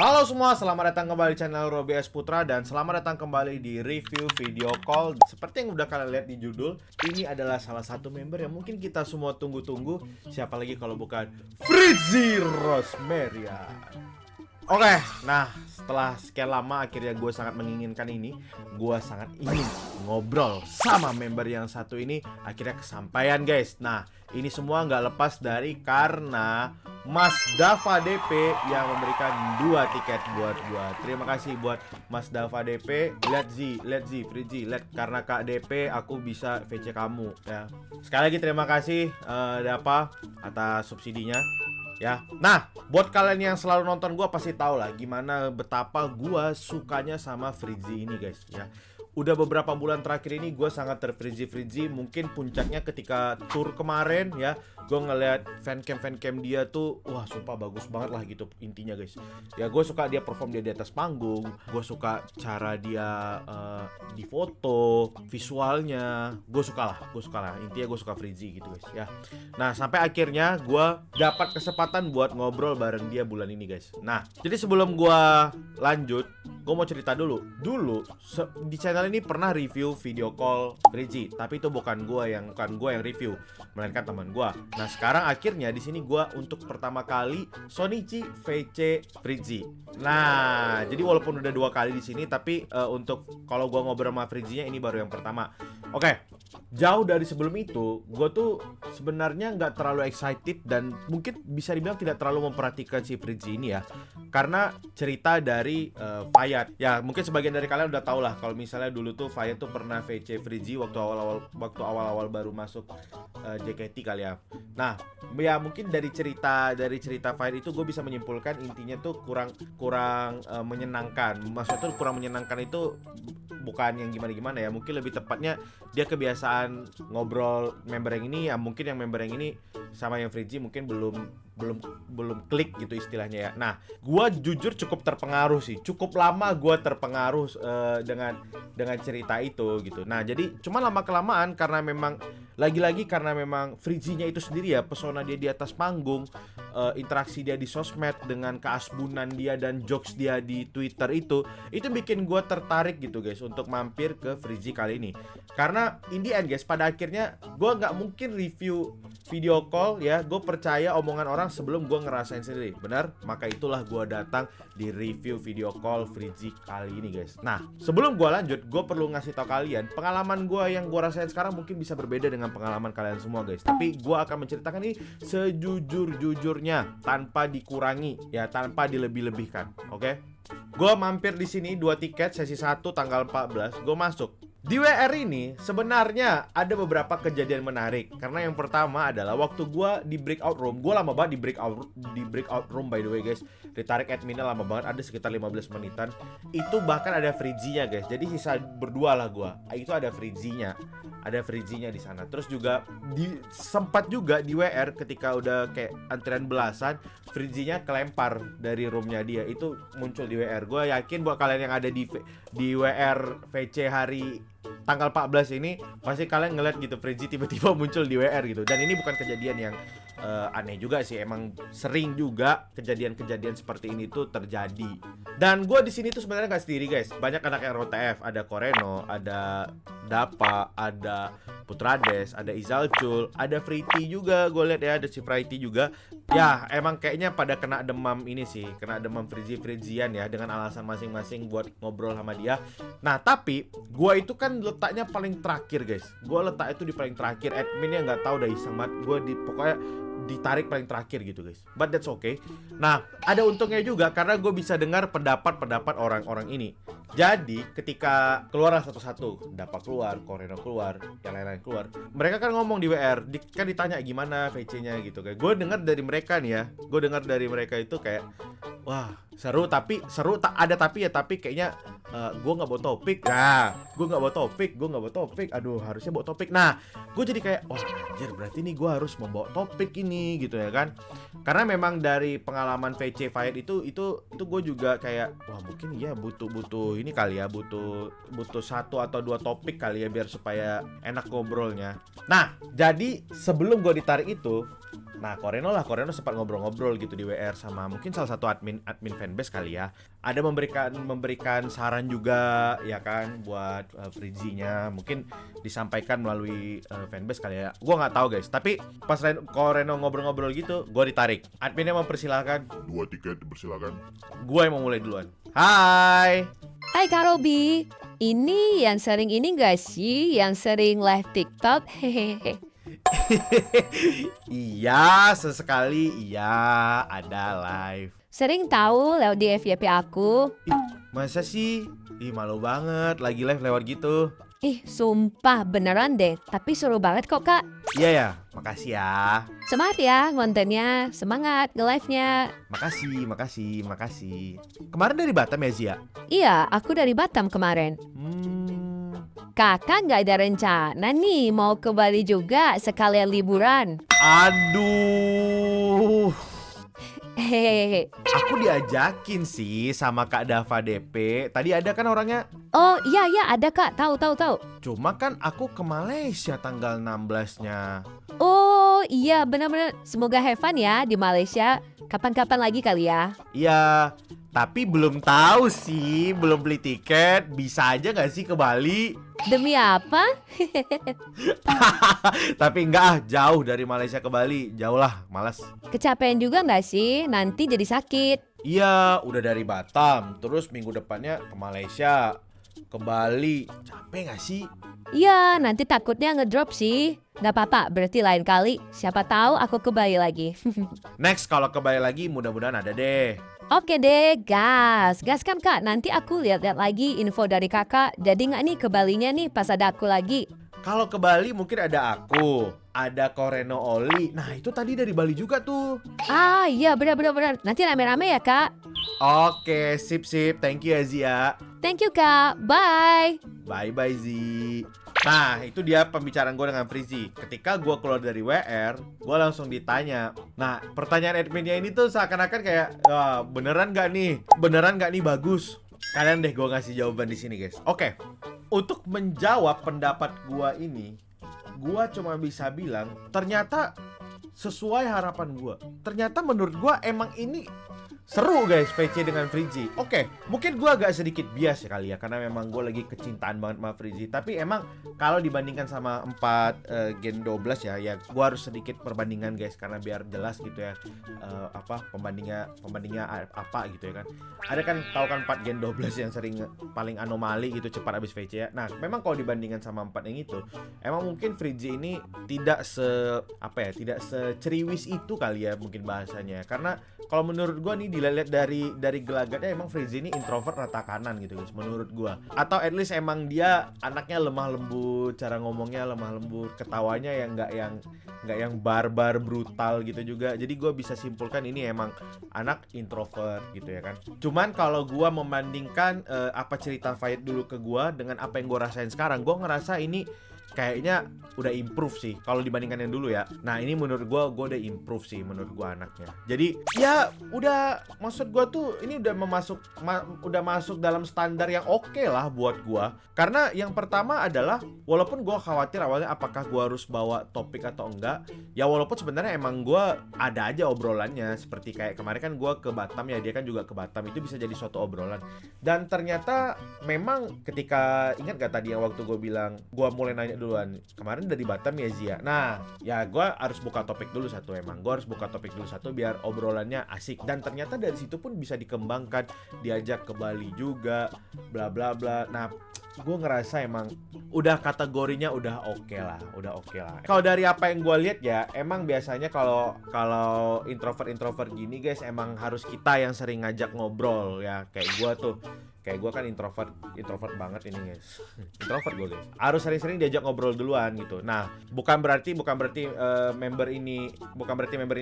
Halo semua, selamat datang kembali di channel Robby S Putra dan selamat datang kembali di review video call. Seperti yang udah kalian lihat di judul, ini adalah salah satu member yang mungkin kita semua tunggu-tunggu. Siapa lagi kalau bukan Fritzy Rosmeria. Oke, nah setelah sekian lama akhirnya gue sangat menginginkan ini. Gue sangat ingin ngobrol sama member yang satu ini. Akhirnya kesampaian guys. Nah ini semua nggak lepas dari karena Mas Dava DP yang memberikan 2 tiket buat gue. Terima kasih buat Mas Dava DP. Let's Z, Fritzy, karena Kak DP aku bisa VC kamu ya. Sekali lagi terima kasih Dava atas subsidinya. Ya, nah buat kalian yang selalu nonton gue pasti tahu lah gimana betapa gue sukanya sama Fritzy ini guys ya. Udah beberapa bulan terakhir ini gue sangat terfritzy. Mungkin puncaknya ketika tour kemarin ya. Gue ngeliat fancam dia tuh, wah sumpah bagus banget lah gitu intinya guys. Ya gue suka dia perform dia di atas panggung. Gue suka cara dia di foto, visualnya. Gue suka lah, intinya gue suka Fritzy gitu guys ya. Nah sampai akhirnya gue dapat kesempatan buat ngobrol bareng dia bulan ini guys. Nah jadi sebelum gue lanjut, gue mau cerita dulu. Dulu di channel ini pernah review video call Fritzy, tapi itu bukan gue yang review, melainkan teman gue. Nah sekarang akhirnya di sini gue untuk pertama kali Shonichi VC Fritzy. Nah jadi walaupun udah 2 kali di sini, tapi untuk kalau gue ngobrol sama Fritzy-nya ini baru yang pertama. Oke, jauh dari sebelum itu gue tuh sebenarnya nggak terlalu excited dan mungkin bisa dibilang tidak terlalu memperhatikan si Fritzy ini ya, karena cerita dari Fayat. Ya mungkin sebagian dari kalian udah tau lah kalau misalnya dulu tuh Fayat tuh pernah VC Fritzy waktu awal-awal baru masuk JKT kali ya. Nah ya mungkin dari cerita Fayat itu gue bisa menyimpulkan intinya tuh kurang menyenangkan. Maksudnya tuh kurang menyenangkan itu bukan yang gimana-gimana ya, mungkin lebih tepatnya dia kebiasaan ngobrol member yang ini ya, mungkin yang member yang ini sama yang Fritzy mungkin belum klik gitu istilahnya ya. Nah, gua jujur cukup terpengaruh sih. Cukup lama gua terpengaruh dengan cerita itu gitu. Nah, jadi cuma lama-kelamaan karena memang lagi-lagi karena memang Fritzy-nya itu sendiri ya, pesona dia di atas panggung, interaksi dia di sosmed dengan keasbunan dia dan jokes dia di Twitter itu bikin gua tertarik gitu guys untuk mampir ke Fritzy kali ini. Karena in the end guys, pada akhirnya gua nggak mungkin review video call ya, gue percaya omongan orang sebelum gue ngerasain sendiri, benar? Maka itulah gue datang di review video call Fritzy kali ini guys. Nah sebelum gue lanjut, gue perlu ngasih tau kalian pengalaman gue yang gue rasain sekarang mungkin bisa berbeda dengan pengalaman kalian semua guys. Tapi gue akan menceritakan ini sejujur-jujurnya, tanpa dikurangi ya, tanpa dilebih-lebihkan. Oke? Gue mampir di sini 2 tiket sesi 1 tanggal 14, gue masuk. Di WR ini sebenarnya ada beberapa kejadian menarik. Karena yang pertama adalah waktu gue di breakout room. Gue lama banget di breakout room by the way guys. Ditarik adminnya lama banget, ada sekitar 15 menitan. Itu bahkan ada Fritzy-nya guys. Jadi sisa berdua lah gue. Itu ada Fritzy-nya. Ada Fritzy-nya di sana. Terus juga sempat juga di WR ketika udah kayak antrian belasan, Fritzy-nya kelempar dari roomnya dia. Itu muncul di WR. Gue yakin buat kalian yang ada di WR VC hari tanggal 14 ini pasti kalian ngeliat gitu Fritzy tiba-tiba muncul di WR gitu. Dan ini bukan kejadian yang aneh juga sih, emang sering juga kejadian-kejadian seperti ini tuh terjadi. Dan gue di sini tuh sebenarnya nggak sendiri guys, banyak anak ROTF, ada Koreno, ada Dapa, ada Putrades, ada Izalcul, ada Friti juga, gue lihat ya ada si Friti juga. Ya emang kayaknya pada kena demam ini sih, kena demam Fritzy-Fritzyan ya, dengan alasan masing-masing buat ngobrol sama dia. Nah tapi gue itu kan letaknya paling terakhir guys, gue letak itu di paling terakhir. Adminnya nggak tahu dah iseng banget, gue pokoknya ditarik paling terakhir gitu guys, but that's okay. Nah ada untungnya juga karena gue bisa dengar pendapat orang-orang ini. Jadi ketika keluar satu-satu, Dapat keluar, Koreno keluar, yang lain-lain keluar, mereka kan ngomong di WR, kan ditanya gimana VC-nya gitu kayak. Gue dengar dari mereka nih ya, gue dengar dari mereka itu kayak, wah seru tapi kayaknya gue nggak bawa topik. Nah, gue nggak bawa topik. Aduh, harusnya bawa topik. Nah, gue jadi kayak, wah anjir, berarti nih gue harus membawa topik ini gitu ya kan. Karena memang dari pengalaman VC Fight itu gue juga kayak, wah mungkin ya butuh ini kali ya, butuh 1 atau 2 topik kali ya biar supaya enak ngobrolnya. Nah, jadi sebelum gue ditarik itu, Nah, Koreno sempat ngobrol-ngobrol gitu di WR sama mungkin salah satu admin fanbase kali ya. Ada memberikan saran juga ya kan buat Frizi-nya. Mungkin disampaikan melalui fanbase kali ya. Gua nggak tahu guys. Tapi pas Koreno ngobrol-ngobrol gitu, gua ditarik. Adminnya mempersilahkan. 2 tiket dipersilakan. Gua yang mau mulai duluan. Hai. Hai Kak Robi, ini yang sering ini gak sih? Yang sering live TikTok? Hehehe. Iya, sesekali iya ada live. Sering tahu lewat di FYP aku. Ih, masa sih? Ih, malu banget lagi live lewat gitu. Ih, sumpah beneran deh. Tapi seru banget kok Kak. Iya ya, makasih ya. Semangat ya kontennya, semangat nge-live-nya. Makasih. Kemarin dari Batam ya, Zia? Iya, aku dari Batam kemarin. Kakak nggak ada rencana nih mau ke Bali juga sekalian liburan. Aduh. Hehehe. Aku diajakin sih sama Kak Dava DP. Tadi ada kan orangnya? Oh iya ada Kak, tahu. Cuma kan aku ke Malaysia tanggal 16-nya. Oh iya benar-benar. Semoga have fun ya di Malaysia. Kapan-kapan lagi kali ya. Iya, tapi belum tahu sih, belum beli tiket. Bisa aja nggak sih ke Bali? Demi apa? Tapi enggak jauh dari Malaysia ke Bali. Jauh lah, malas. Kecapean juga nggak sih? Nanti jadi sakit. Iya, udah dari Batam, terus minggu depannya ke Malaysia, ke Bali. Capek nggak sih? Iya, nanti takutnya ngedrop sih. Nggak apa-apa, berarti lain kali. Siapa tahu aku ke Bali lagi. Next, kalau ke Bali lagi mudah-mudahan ada deh. Oke deh, gas kan Kak. Nanti aku lihat-lihat lagi info dari Kakak. Jadi nggak nih ke Balinya nih pas ada aku lagi. Kalau ke Bali mungkin ada aku, ada Koreno Oli. Nah, itu tadi dari Bali juga tuh. Ah iya benar. Nanti rame-rame ya Kak. Oke, sip. Thank you ya, Zia. Thank you Kak. Bye. Bye Zi. Nah, itu dia pembicaraan gue dengan Frizi. Ketika gue keluar dari WR, gue langsung ditanya. Nah, pertanyaan adminnya ini tuh seakan-akan kayak, beneran gak nih? Beneran gak nih bagus? Kalian deh gue ngasih jawaban di sini guys. Oke, untuk menjawab pendapat gue ini, gue cuma bisa bilang, ternyata sesuai harapan gue. Ternyata menurut gue emang ini seru guys, VC dengan Frizi. Oke, mungkin gue agak sedikit bias ya kali ya, karena memang gue lagi kecintaan banget sama Frizi. Tapi emang kalau dibandingkan sama 4 Gen 12 ya gue harus sedikit perbandingan guys, karena biar jelas gitu ya, pembandingnya apa gitu ya kan. Ada kan, tahu kan 4 Gen 12 yang sering paling anomali gitu, cepat habis VC ya. Nah, memang kalau dibandingkan sama 4 yang itu, emang mungkin Frizi ini tidak seceriwis itu kali ya mungkin bahasanya. Karena kalau menurut gue nih, dilihat dari gelagatnya, emang Frizi ini introvert rata kanan gitu guys, menurut gua. Atau at least emang dia anaknya lemah lembut, cara ngomongnya lemah lembut, ketawanya yang nggak yang barbar brutal gitu juga. Jadi gua bisa simpulkan ini emang anak introvert gitu ya kan. Cuman kalau gua membandingkan apa cerita Fayed dulu ke gua dengan apa yang gua rasain sekarang, gua ngerasa ini kayaknya udah improve sih kalau dibandingkan yang dulu ya. Nah, ini menurut gue udah improve sih menurut gue anaknya. Jadi ya udah, maksud gue tuh ini udah masuk dalam standar yang oke lah buat gue. Karena yang pertama adalah, walaupun gue khawatir awalnya apakah gue harus bawa topik atau enggak, ya walaupun sebenarnya emang gue ada aja obrolannya. Seperti kayak kemarin kan gue ke Batam ya, dia kan juga ke Batam, itu bisa jadi suatu obrolan. Dan ternyata memang ketika, ingat gak tadi yang waktu gue bilang, gue mulai nanya duluan, kemarin dari Batam ya Zia. Nah, ya gue harus buka topik dulu satu, emang gue harus buka topik dulu satu biar obrolannya asik. Dan ternyata dari situ pun bisa dikembangkan, diajak ke Bali juga, bla bla bla. Nah, gue ngerasa emang udah kategorinya udah oke lah. Kalau dari apa yang gue lihat ya, emang biasanya kalau introvert gini guys, emang harus kita yang sering ngajak ngobrol ya. Kayak gue kan introvert banget ini guys. Introvert gue guys. Harus sering-sering diajak ngobrol duluan gitu. Nah, bukan berarti member ini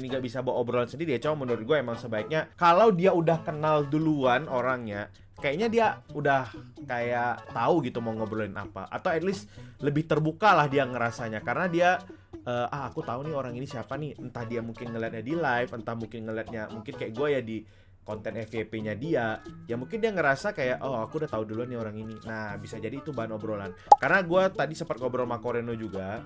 gak bisa bawa obrolan sendiri ya. Cuma menurut gue emang sebaiknya kalau dia udah kenal duluan orangnya, kayaknya dia udah kayak tahu gitu mau ngobrolin apa, atau at least lebih terbuka lah dia ngerasanya, karena dia aku tahu nih orang ini siapa nih, entah dia mungkin ngeliatnya di live, entah mungkin ngeliatnya mungkin kayak gue ya di konten FYP-nya dia, ya mungkin dia ngerasa kayak, oh aku udah tahu duluan nih orang ini. Nah, bisa jadi itu bahan obrolan. Karena gue tadi sempat ngobrol sama Koreno juga.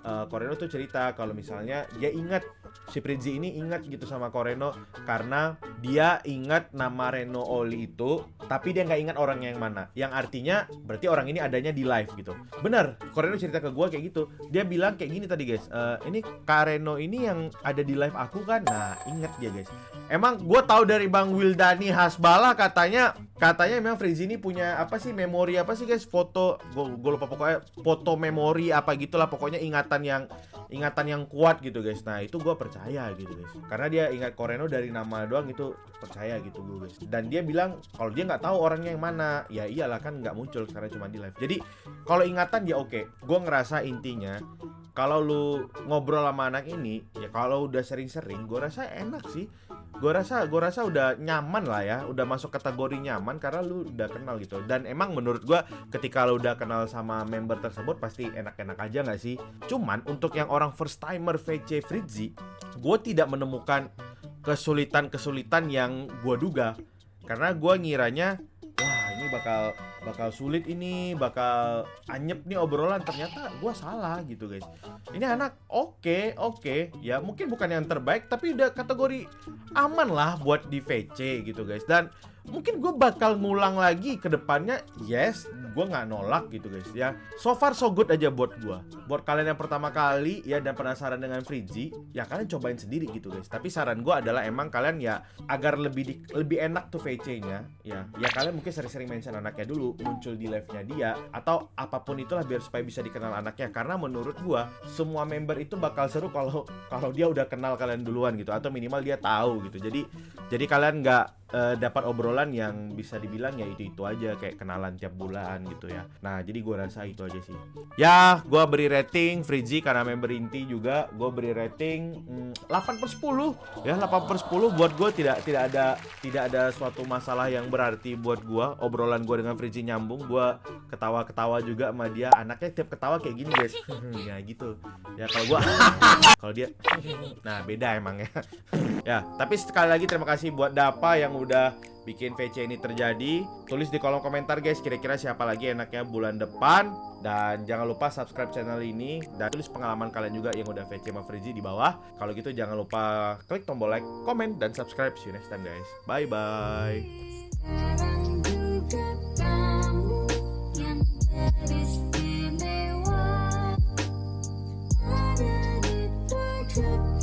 Koreno tuh cerita kalau misalnya dia ingat si Fritzi ini ingat gitu sama Koreno, karena dia ingat nama Reno Oli itu, tapi dia nggak ingat orangnya yang mana. Yang artinya berarti orang ini adanya di live gitu. Bener, Koreno cerita ke gue kayak gitu. Dia bilang kayak gini tadi guys, ini Kak Reno ini yang ada di live aku kan. Nah inget dia guys. Emang gue tahu dari Bang Wildani Hasbala katanya emang Fritzi ini punya apa sih, memori apa sih guys, foto, gue lupa pokoknya, foto memori apa gitulah, pokoknya ingatan yang kuat gitu guys. Nah itu gue percaya gitu guys, karena dia ingat Koreno dari nama doang, itu percaya gitu gue guys. Dan dia bilang kalau dia nggak tahu orangnya yang mana, ya iyalah kan nggak muncul karena cuma di live. Jadi kalau ingatan ya oke. Gue ngerasa intinya kalau lu ngobrol sama anak ini, ya kalau udah sering-sering, gue rasa enak sih. Gue rasa udah nyaman lah ya, udah masuk kategori nyaman karena lu udah kenal gitu. Dan emang menurut gue ketika lu udah kenal sama member tersebut pasti enak-enak aja nggak sih? Cuman untuk yang orang first timer VC Fritzi, gue tidak menemukan kesulitan yang gue duga. Karena gue ngiranya, wah ini bakal sulit ini, bakal anyep nih obrolan. Ternyata gue salah gitu guys. Ini anak oke, ya mungkin bukan yang terbaik, tapi udah kategori aman lah buat di VC gitu guys. Dan mungkin gue bakal ngulang lagi ke depannya. Yes, gue nggak nolak gitu guys ya. So far so good aja buat gue. Buat kalian yang pertama kali ya dan penasaran dengan Fritzi, ya kalian cobain sendiri gitu guys. Tapi saran gue adalah emang kalian ya agar lebih enak tuh VC-nya ya kalian mungkin sering-sering mention anaknya dulu, muncul di live-nya dia atau apapun itulah, biar supaya bisa dikenal anaknya. Karena menurut gue semua member itu bakal seru kalau dia udah kenal kalian duluan gitu, atau minimal dia tahu gitu. Jadi kalian nggak dapat obrolan yang bisa dibilang ya itu aja, kayak kenalan tiap bulan gitu ya. Nah jadi gue rasa itu aja sih ya. Gue beri rating Fritzi karena member inti juga, gue beri rating 8/10 ya. 8/10 buat gue tidak ada suatu masalah yang berarti buat gue. Obrolan gue dengan Fritzi nyambung, gue ketawa juga sama dia. Anaknya tiap ketawa kayak gini guys. Ya gitu ya. Kalau gue kalau dia nah beda emang ya. Ya tapi sekali lagi terima kasih buat Dapa yang udah bikin VC ini terjadi. Tulis di kolom komentar guys, kira-kira siapa lagi enaknya bulan depan. Dan jangan lupa subscribe channel ini, dan tulis pengalaman kalian juga yang udah VC sama Fritzi di bawah. Kalau gitu jangan lupa klik tombol like, comment, dan subscribe. See you next time guys. Bye bye. Sekarang juga kamu yang teristimewa ada di tujuh.